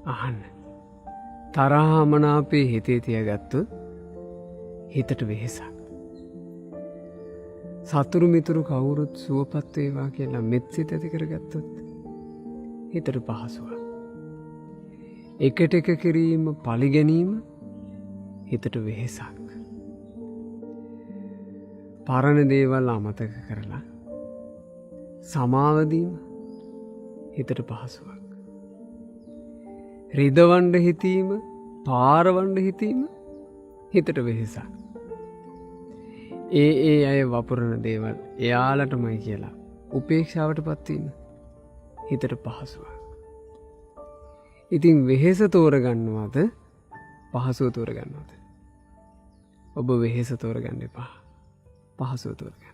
අහන්න. තරහමනාපේ හිතේ තියගත්තොත් හිතට වෙහෙසක්. සතුරු මිතුරු කවුරුත් සුවපත් වේවා කියලා මෙත් සිත ඇති කරගත්තොත් හිතට පහසුවක්. එකට එක කිරීම පරිගැනීම හිතට වෙහෙසක්. පරණ දේවල් අමතක කරලා සමාව දීම හිතට පහසුවක්. රිදවන්න හිතීම, පාරවන්න හිතීම හිතට වෙහෙසක්. ඒ අය වපුරන දේවල් එයාලටමයි කියලා උපේක්ෂාවට පත්වීම හිතට පහසුවක්. ඉතින් වෙහෙස තෝරගන්නවද පහසුව තෝරගන්නවද? ඔබ වෙහෙස තෝරගන්න එපා. පහසුව තෝරගන්න.